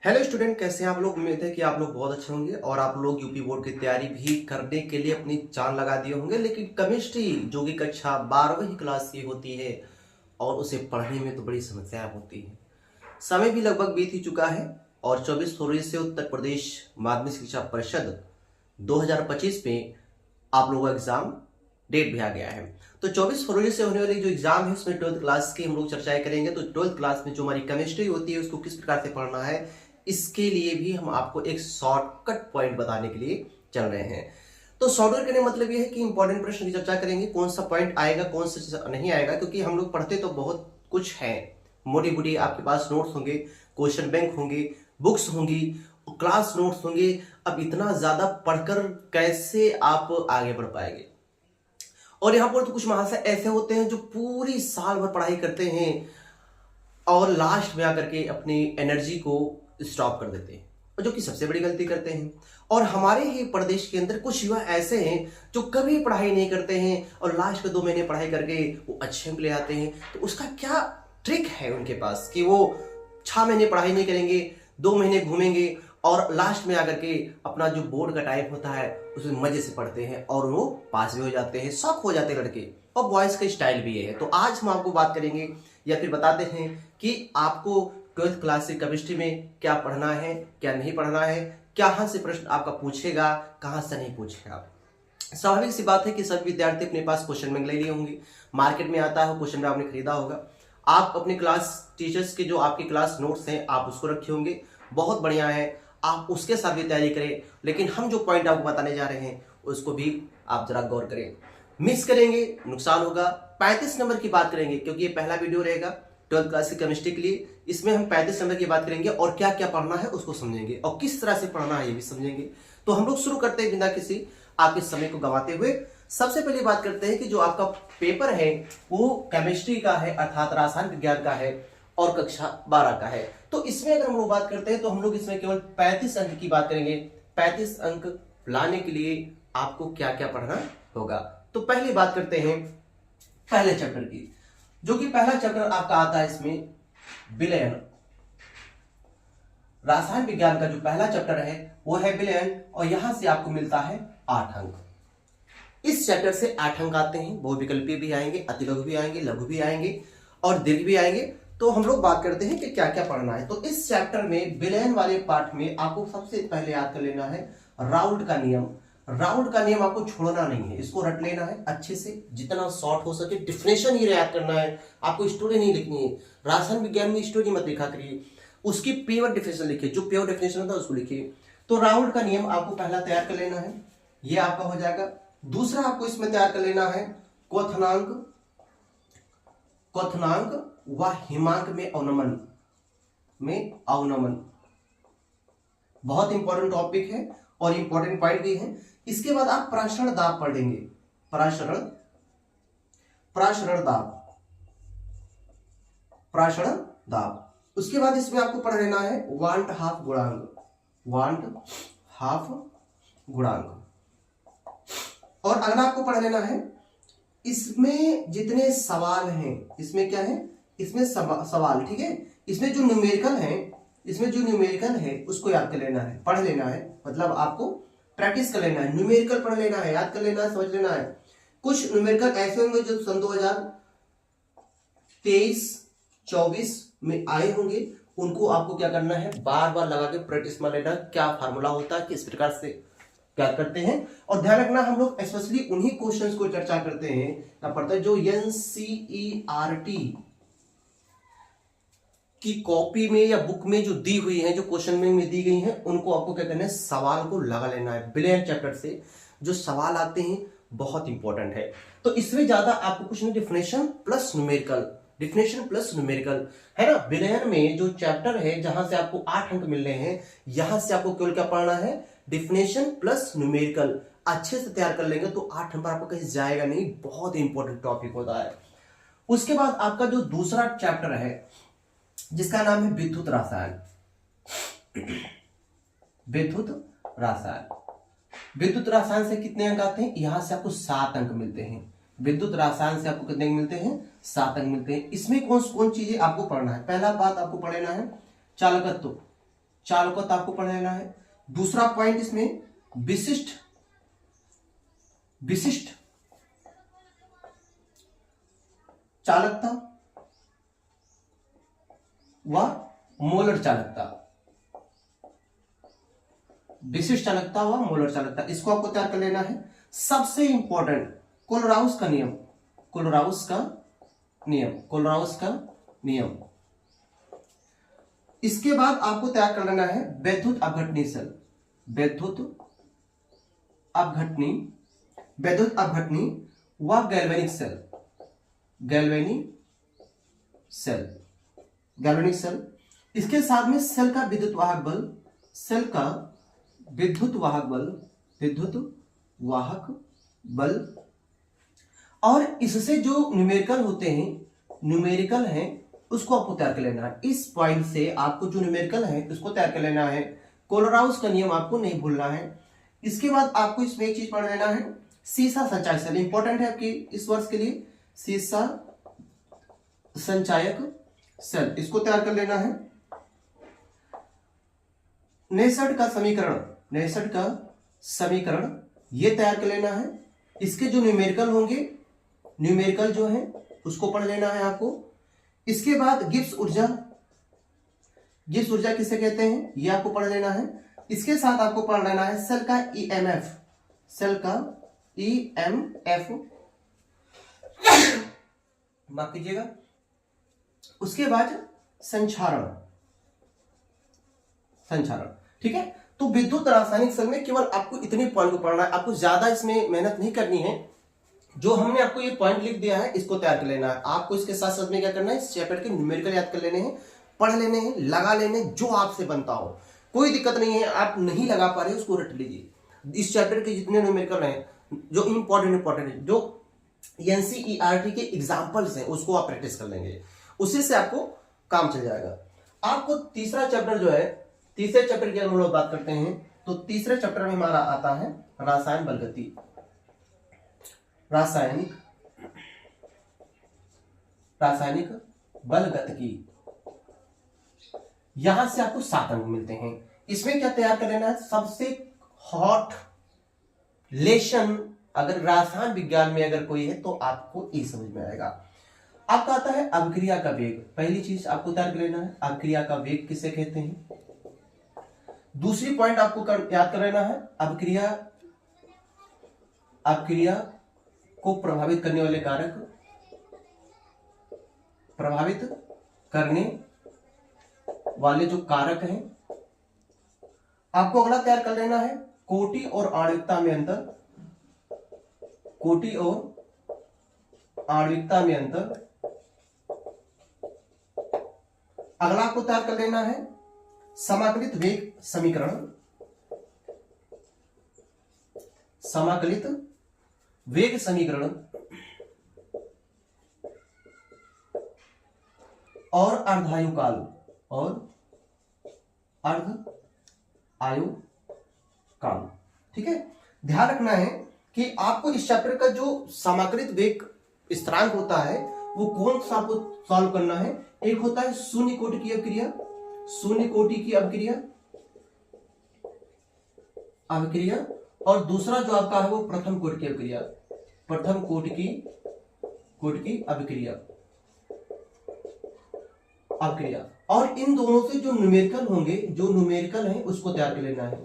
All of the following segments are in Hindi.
हेलो स्टूडेंट, कैसे हैं आप लोग। उम्मीद है कि आप लोग बहुत अच्छे होंगे और आप लोग यूपी बोर्ड की तैयारी भी करने के लिए अपनी जान लगा दिए होंगे। लेकिन केमिस्ट्री जो कि कक्षा 12वीं क्लास की होती है और उसे पढ़ने में तो बड़ी समस्याएं होती हैं। समय भी लगभग बीत ही चुका है और 24 फरवरी से उत्तर प्रदेश माध्यमिक शिक्षा परिषद 2025 में आप लोगों का एग्जाम डेट भी आ गया है। तो 24 फरवरी से होने वाली जो एग्जाम है उसमें 12th क्लास की हम लोग चर्चाएं करेंगे। तो 12th क्लास में जो हमारी केमिस्ट्री होती है उसको किस प्रकार से पढ़ना है, इसके लिए भी हम आपको एक शॉर्टकट पॉइंट बताने के लिए चल रहे हैं। तो शॉर्टकट करने मतलब ये है कि इंपॉर्टेंट प्रश्न की चर्चा करेंगे, कौन सा पॉइंट आएगा कौन सा नहीं आएगा, क्योंकि हम लोग पढ़ते तो बहुत कुछ है। मोटी मोटी आपके पास नोट्स होंगे, क्वेश्चन बैंक होंगे, बुक्स होंगी, क्लास नोट्स होंगे। अब इतना ज्यादा पढ़कर कैसे आप आगे बढ़ पाएंगे। और यहाँ पर तो कुछ महाशय ऐसे होते हैं जो पूरी साल भर पढ़ाई करते हैं और लास्ट में आकर के अपनी एनर्जी को स्टॉप कर देते हैं, और जो कि सबसे बड़ी गलती करते हैं। और हमारे ही प्रदेश के अंदर कुछ युवा ऐसे हैं जो कभी पढ़ाई नहीं करते हैं और लास्ट के 2 महीने पढ़ाई करके वो अच्छे अंक ले आते हैं। तो उसका क्या ट्रिक है उनके पास कि वो 6 महीने पढ़ाई नहीं करेंगे, 2 महीने घूमेंगे और लास्ट में आकर के अपना जो बोर्ड का टाइम होता है उसमें मजे से पढ़ते हैं और वो पास भी हो जाते हैं, शौक हो जाते हैं लड़के। और बॉयज का स्टाइल भी ये है। तो आज हम आपको बात करेंगे या फिर बताते हैं कि आपको 12th क्लास की केमिस्ट्री में क्या पढ़ना है, क्या नहीं पढ़ना है, कहाँ से प्रश्न आपका पूछेगा, कहाँ से नहीं पूछेगा। स्वाभाविक सी बात है कि सभी विद्यार्थी अपने पास क्वेश्चन बैंक ले लिए होंगे, मार्केट में आता है क्वेश्चन बैंक आपने खरीदा होगा। आप अपने क्लास टीचर्स के जो आपके क्लास नोट्स हैं आप उसको रखे होंगे, बहुत बढ़िया है, आप उसके साथ भी तैयारी करें। लेकिन हम जो पॉइंट आपको बताने जा रहे हैं उसको भी आप जरा गौर करें, मिस करेंगे नुकसान होगा। 35 नंबर की बात करेंगे क्योंकि ये पहला वीडियो रहेगा 12th क्लास की केमिस्ट्री के लिए। इसमें हम 35 नंबर की बात करेंगे और क्या क्या पढ़ना है उसको समझेंगे और किस तरह से पढ़ना है ये भी समझेंगे। तो हम लोग शुरू करते हैं बिना किसी आपके समय को गंवाते हुए। सबसे पहले बात करते हैं कि जो आपका पेपर है वो केमिस्ट्री का है, अर्थात रसायन विज्ञान का है और कक्षा 12 का है। तो इसमें अगर हम लोग बात करते हैं तो हम लोग इसमें केवल 35 अंक की बात करेंगे। 35 अंक लाने के लिए आपको क्या क्या पढ़ना होगा। तो पहले बात करते हैं पहले चैप्टर की, जो कि पहला चैप्टर आपका आता है इसमें विलयन। रासायन विज्ञान का जो पहला चैप्टर है वो है विलयन और यहां से आपको मिलता है 8 अंक। इस चैप्टर से 8 अंक आते हैं, बहुविकल्पी भी आएंगे, अतिलघु भी आएंगे, लघु भी आएंगे और दीर्घ भी आएंगे। तो हम लोग बात करते हैं कि क्या क्या पढ़ना है। तो इस चैप्टर में विलयन वाले पार्ट में आपको सबसे पहले याद कर लेना है राउल्ट का नियम। राउल्ट का नियम आपको छोड़ना नहीं है, इसको रट लेना है अच्छे से, जितना शॉर्ट हो सके। डिफिनेशन ही याद करना है, आपको स्टोरी नहीं लिखनी है। रासायन विज्ञान में स्टोरी मत लिखा करिए, उसकी प्योर डिफिनेशन लिखिए, जो प्योर डिफिनेशन होता है उसको लिखिए। तो राउल्ट का नियम आपको पहला तैयार कर लेना है, ये आपका हो जाएगा। दूसरा आपको इसमें तैयार कर लेना है क्वथनांक, क्वथनांक व हिमांक में अवनमन बहुत इंपॉर्टेंट टॉपिक है और इंपॉर्टेंट पॉइंट भी है। इसके बाद आप प्राशरण दाब पढ़ेंगे, प्राशरण दाब। उसके बाद इसमें आपको पढ़ लेना है वांट हाफ गुणांक। और अगला आपको पढ़ लेना है इसमें जितने सवाल हैं, इसमें क्या है, इसमें सवाल, ठीक है। इसमें जो न्यूमेरिकल है उसको याद कर लेना है, पढ़ लेना है, मतलब आपको प्रैक्टिस कर लेना है। न्यूमेरिकल पढ़ लेना है, याद कर लेना है, समझ लेना है। कुछ न्यूमेरिकल ऐसे होंगे जो सन 2023-24 में आए होंगे, उनको आपको क्या करना है, बार बार लगा के प्रैक्टिस में लेना, क्या फार्मूला होता है, किस प्रकार से याद करते हैं। और ध्यान रखना हम लोग स्पेशली उन्हीं क्वेश्चंस को चर्चा करते हैं क्या पढ़ते हैं जो NCERT की कॉपी में या बुक में जो दी हुई है, जो क्वेश्चन में दी गई है, उनको आपको क्या करना है, सवाल को लगा लेना है। विलयन चैप्टर से जो सवाल आते हैं बहुत इंपॉर्टेंट है। तो इसमें ज्यादा आपको कुछ नहीं, डिफिनेशन प्लस न्यूमेरिकल है ना। विलयन में जो चैप्टर है जहां से आपको 8 अंक मिल रहे हैं, यहां से आपको केवल क्या पढ़ना है, डिफिनेशन प्लस न्यूमेरिकल। अच्छे से तैयार कर लेंगे तो 8 नंबर आपको कहीं जाएगा नहीं, बहुत इंपॉर्टेंट टॉपिक होता है। उसके बाद आपका जो दूसरा चैप्टर है जिसका नाम है विद्युत रसायन। विद्युत रसायन से कितने अंक आते हैं, यहां से आपको 7 अंक मिलते हैं। विद्युत रसायन से आपको कितने मिलते हैं, 7 अंक मिलते हैं। इसमें कौन कौन चीजें आपको पढ़ना है। पहला बात आपको पढ़ना है चालकत्व, चालकत्व आपको पढ़ लेना है। दूसरा पॉइंट इसमें विशिष्ट चालकता व मोलर चालकता, विशिष्ट चालकता व मोलर चालकता, इसको आपको तैयार कर लेना है। सबसे इंपॉर्टेंट कोलराउस का नियम, कोलराउस का नियम। इसके बाद आपको तैयार कर लेना है वैद्युत अपघटनी सेल, वैद्युत अपघटनी व गैल्वेनिक सेल। इसके साथ में सेल का विद्युत वाहक बल और इससे जो न्यूमेरिकल हैं उसको आपको तैयार कर लेना है। इस पॉइंट से आपको जो न्यूमेरिकल है उसको तैयार कर लेना है। कोलराउस का नियम आपको नहीं भूलना है। इसके बाद आपको इसमें एक चीज पढ़ लेना है, सीसा संचायक सेल, इंपॉर्टेंट है आपकी इस वर्ष के लिए, सीसा संचायक सेल, इसको तैयार कर लेना है। नेसर्ड का समीकरण ये तैयार कर लेना है। इसके जो न्यूमेरिकल होंगे, न्यूमेरिकल जो है उसको पढ़ लेना है आपको। इसके बाद गिब्स ऊर्जा किसे कहते हैं ये आपको पढ़ लेना है। इसके साथ आपको पढ़ लेना है सेल का ईएमएफ, माफ कीजिएगा। उसके बाद संचारण, ठीक है। तो विद्युत रासायनिक सेल में केवल आपको इतने पॉइंट को पढ़ना है, आपको ज्यादा इसमें मेहनत नहीं करनी है। जो हमने आपको ये पॉइंट लिख दिया है इसको तैयार कर लेना है। आपको इसके साथ साथ में क्या करना है, इस चैप्टर के न्यूमेरिकल याद कर लेने हैं, पढ़ लेने हैं, लगा लेने, जो आपसे बनता हो, कोई दिक्कत नहीं है। आप नहीं लगा पा रहे उसको रट लीजिए। इस चैप्टर के जितने न्यूमेरिकल हैं जो इंपॉर्टेंट है, जो एनसीईआरटी के एग्जाम्पल्स हैं उसको आप प्रैक्टिस कर लेंगे, उसी से आपको काम चल जाएगा। आपको तीसरा चैप्टर जो है, तीसरे चैप्टर की हम लोग बात करते हैं तो तीसरे चैप्टर में हमारा आता है रासायनिक बलगतिकी। यहां से आपको 7 अंक मिलते हैं। इसमें क्या तैयार कर लेना है, सबसे हॉट लेशन अगर रसायन विज्ञान में अगर कोई है तो आपको ये समझ में आएगा। आपका आता है अभिक्रिया का वेग। पहली चीज आपको तैयार कर लेना है, अभिक्रिया का वेग किसे कहते हैं। दूसरी पॉइंट आपको याद कर लेना है, अभिक्रिया को प्रभावित करने वाले कारक, प्रभावित करने वाले जो कारक हैं। आपको अगला तैयार कर लेना है कोटि और आणविकता में अंतर, कोटि और आणविकता में अंतर। अगला आपको तैयार कर लेना है समाकलित वेग समीकरण, समाकलित वेग समीकरण और अर्धायुकाल, और अर्धआयुकाल। ठीक है, ध्यान रखना है कि आपको इस चैप्टर का जो समाकलित वेग स्थिरांक होता है वो कौन सा आपको सॉल्व करना है। एक होता है शून्य कोटि की अभिक्रिया, शून्य कोटि की अभिक्रिया, और दूसरा जो आपका है वो प्रथम कोटि की अभिक्रिया, प्रथम कोटि की अभिक्रिया। और इन दोनों से जो न्यूमेरिकल होंगे, जो न्यूमेरिकल है उसको तैयार कर लेना है,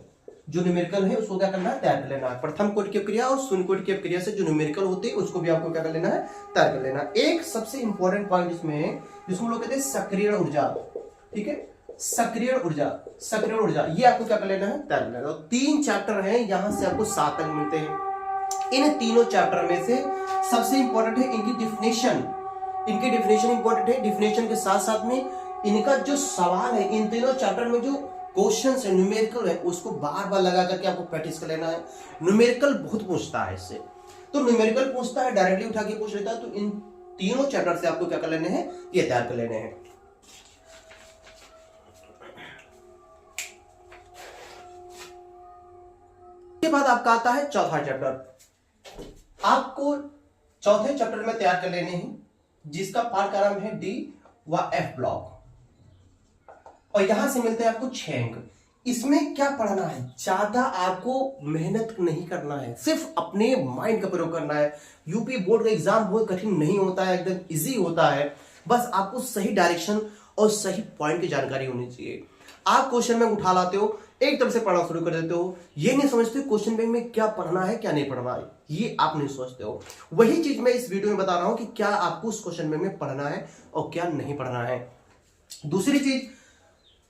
जो न्यूमेरिकल है उसको क्या करना है, तैयार कर लेना है। प्रथम कोटि की अभिक्रिया और शून्य कोटि की अभिक्रिया से जो न्यूमेरिकल होते हैं उसको भी आपको क्या कर लेना है, तैयार कर लेना है। एक सबसे इंपॉर्टेंट पॉइंट इसमें है जिसको लोग कहते हैं सक्रिय ऊर्जा। ठीक है, सक्रिय ऊर्जा, ये आपको क्या कर लेना है, तैयार कर लेना है। 3 चैप्टर हैं, यहां से आपको 7 अंक मिलते हैं। इन तीनों चैप्टर में से सबसे इंपॉर्टेंट है इनकी डिफिनेशन, इंपॉर्टेंट है। डिफिनेशन के साथ साथ में इनका जो सवाल है, इन तीनों चैप्टर में जो क्वेश्चंस है न्यूमेरिकल है उसको बार बार लगा करके आपको प्रैक्टिस कर लेना है। न्यूमेरिकल बहुत पूछता है इससे, तो न्यूमेरिकल पूछता है डायरेक्टली उठा के पूछ लेता है, तो इन तीनों चैप्टर से आपको क्या कर लेने हैं, ये तैयार कर लेने हैं। इसके बाद आपका आता है चौथा चैप्टर। आपको चौथे चैप्टर में तैयार कर लेने हैं जिसका पार्ट का नाम है डी व एफ ब्लॉक। और यहां से मिलते हैं आपको 6 अंक। इसमें क्या पढ़ना है, ज्यादा आपको मेहनत नहीं करना है, सिर्फ अपने माइंड का प्रयोग करना है। यूपी बोर्ड का एग्जाम बहुत कठिन नहीं होता है, एकदम इजी होता है। बस आपको सही डायरेक्शन और सही पॉइंट की जानकारी होनी चाहिए। आप क्वेश्चन बैंक उठा लाते हो, एक तरफ से पढ़ना शुरू कर देते हो, ये नहीं समझते क्वेश्चन बैंक में क्या पढ़ना है क्या नहीं पढ़ना है, ये आप नहीं सोचते हो। वही चीज मैं इस वीडियो में बता रहा हूं कि क्या आपको उस क्वेश्चन बैंक में पढ़ना है और क्या नहीं पढ़ना है। दूसरी चीज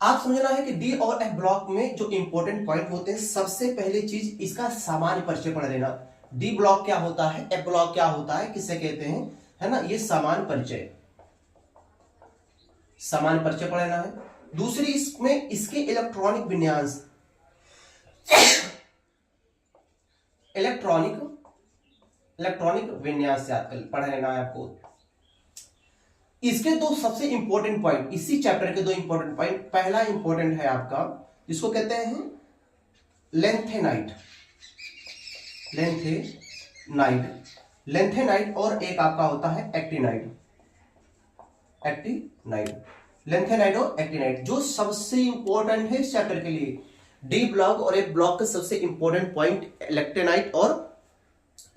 आप समझना है कि डी और एफ ब्लॉक में जो इंपॉर्टेंट पॉइंट होते हैं, सबसे पहली चीज इसका सामान्य परिचय पढ़ लेना। डी ब्लॉक क्या होता है, एफ ब्लॉक क्या होता है, किसे कहते हैं, है ना, ये सामान्य परिचय, सामान्य परिचय पढ़ लेना है। दूसरी इसमें इसके इलेक्ट्रॉनिक विन्यास, इलेक्ट्रॉनिक विन्यास याद कर पढ़ लेना है आपको। इसके दो सबसे इंपॉर्टेंट पॉइंट, इसी चैप्टर के दो इंपॉर्टेंट पॉइंट, पहला इंपॉर्टेंट है आपका जिसको कहते हैं लेंथेनाइट, लेंथेनाइट और एक आपका होता है एक्टिनाइट, लेंथेनाइट और एक्टिनाइट, जो सबसे इंपॉर्टेंट है इस चैप्टर के लिए। डी ब्लॉक और एफ ब्लॉक का सबसे इंपॉर्टेंट पॉइंट लेक्टेनाइट और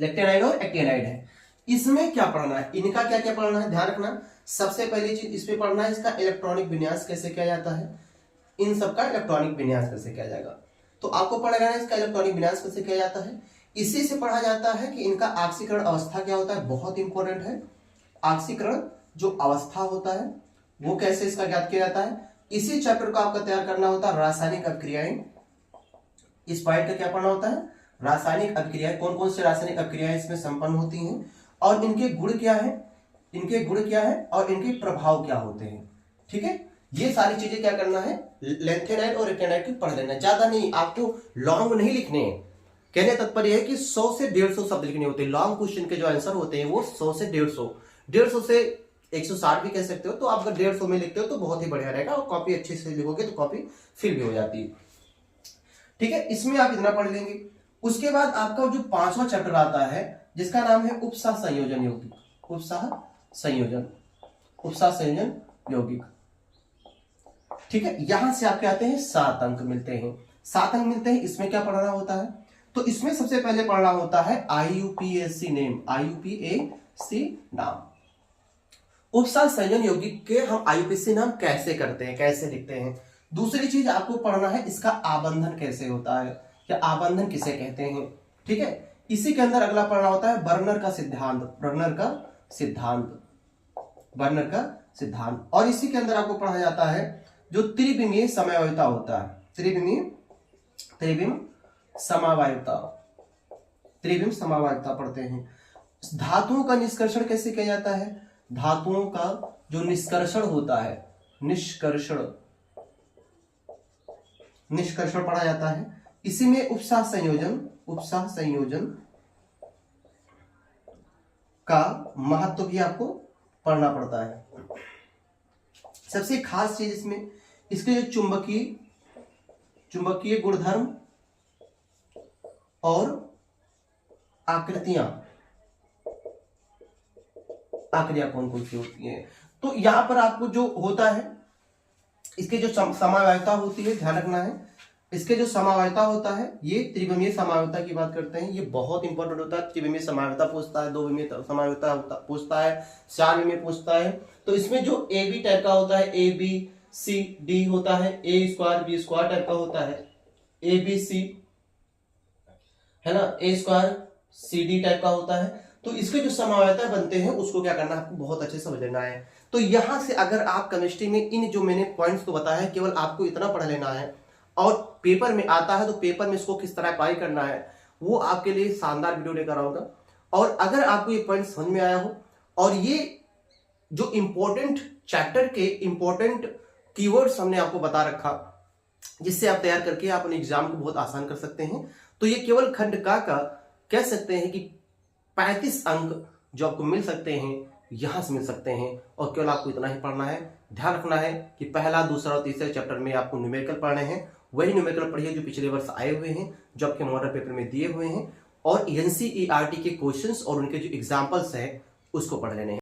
एक्टिनाइट है। इसमें क्या पढ़ना है, इनका क्या क्या पढ़ना है, ध्यान रखना। सबसे पहली चीज इस पे पढ़ना है इसका इलेक्ट्रॉनिक विन्यास कैसे किया जाता है, इन सबका इलेक्ट्रॉनिक विन्यास कैसे किया जाएगा, तो आपको पढ़ना है इसका इलेक्ट्रॉनिक विन्यास कैसे किया जाता है। इसी से पढ़ा जाता है कि इनका ऑक्सीकरण अवस्था क्या होता है, बहुत इंपॉर्टेंट है। ऑक्सीकरण जो अवस्था होता है वो कैसे इसका ज्ञात किया जाता है। इसी चैप्टर को आपका तैयार करना होता है रासायनिक अभिक्रियाएं। इस पॉइंट का क्या पढ़ना होता है, रासायनिक अभिक्रियाएं, कौन कौन सी रासायनिक अभिक्रियाएं इसमें संपन्न होती हैं और इनके गुण क्या है, और इनके प्रभाव क्या होते हैं। ठीक है, ये सारी चीजें क्या करना है, लेंथेनाइट और एक्टिनाइट की पढ़ लेना। ज्यादा नहीं, आपको लॉन्ग नहीं लिखने हैं। कहने तात्पर्य है कि 100 से 150 शब्द लिखने होते हैं। लॉन्ग क्वेश्चन के जो आंसर होते हैं वो 100 से 150 से 160 भी कह सकते हो। तो आप अगर 150 में लिखते हो तो बहुत ही बढ़िया रहेगा, और कॉपी अच्छे से लिखोगे तो कॉपी फिल भी हो जाती है। ठीक है, इसमें आप इतना पढ़ लेंगे। उसके बाद आपका जो 5वां चैप्टर आता है जिसका नाम है उपसाह संयोजन यौगिक, उपसाह संयोजन यौगिक। ठीक है, यहां से आपके आते हैं 7 अंक मिलते हैं। इसमें क्या पढ़ना होता है, तो इसमें सबसे पहले पढ़ना होता है IUPAC नाम। उपसाह संयोजन यौगिक के हम IUPAC नाम कैसे करते हैं, कैसे लिखते हैं। दूसरी चीज आपको पढ़ना है इसका आबंधन कैसे होता है, या आबंधन किसे कहते हैं। ठीक है, इसी के अंदर अगला पढ़ना होता है बर्नर का सिद्धांत, और इसी के अंदर आपको पढ़ा जाता है जो त्रिविमीय समवायिता होता है, त्रिविम समवायिता पढ़ते हैं। धातुओं का निष्कर्षण कैसे किया जाता है, धातुओं का जो निष्कर्षण होता है, निष्कर्षण पढ़ा जाता है। इसी में उपसाह संयोजन का महत्व भी आपको पढ़ना पड़ता है। सबसे खास चीज इसमें इसके जो चुंबकीय गुणधर्म और आकृतियां कौन कौन सी होती हैं। तो यहां पर आपको जो होता है इसके जो समवायिता होती है, ध्यान रखना है। इसके जो समवायिता होता है, ये त्रिविमीय समवायिता की बात करते हैं, ये बहुत इंपॉर्टेंट होता है। त्रिविमीय समवायिता पूछता है, 2 विमीय समवायिता पूछता है, 4 विमीय पूछता है। तो इसमें जो AB टाइप का होता है, ABCD होता है, A square B square type का होता है, ABC है ना, A स्क्वायर CD टाइप का होता है। तो इसके जो समवायिता बनते हैं उसको क्या करना है, आपको बहुत अच्छे से समझ लेना है। तो यहां से अगर आप केमिस्ट्री में इन जो मैंने पॉइंट्स को बताया है, केवल आपको इतना पढ़ लेना है, और पेपर में आता है तो पेपर में इसको किस तरह अप्लाई करना है वो आपके लिए शानदार वीडियो लेकर आऊंगा। और अगर आपको ये पॉइंट समझ में आया हो, और ये जो इंपॉर्टेंट चैप्टर के इंपॉर्टेंट कीवर्ड्स हमने आपको बता रखा, जिससे आप तैयार करके आप अपने एग्जाम को बहुत आसान कर सकते हैं, तो ये केवल खंड का कह सकते हैं कि 35 अंक जो आपको मिल सकते हैं यहां से मिल सकते हैं। और केवल आपको इतना ही पढ़ना है। ध्यान रखना है कि पहला, दूसरा और तीसरे चैप्टर में आपको न्यूमेरिकल पढ़ने हैं। वही न्यूमेरिकल पढ़िए जो पिछले वर्ष आए हुए हैं, जो आपके मॉडल पेपर में दिए हुए हैं, और NCERT के क्वेश्चंस और उनके जो एग्जांपल्स हैं उसको पढ़ लेने हैं।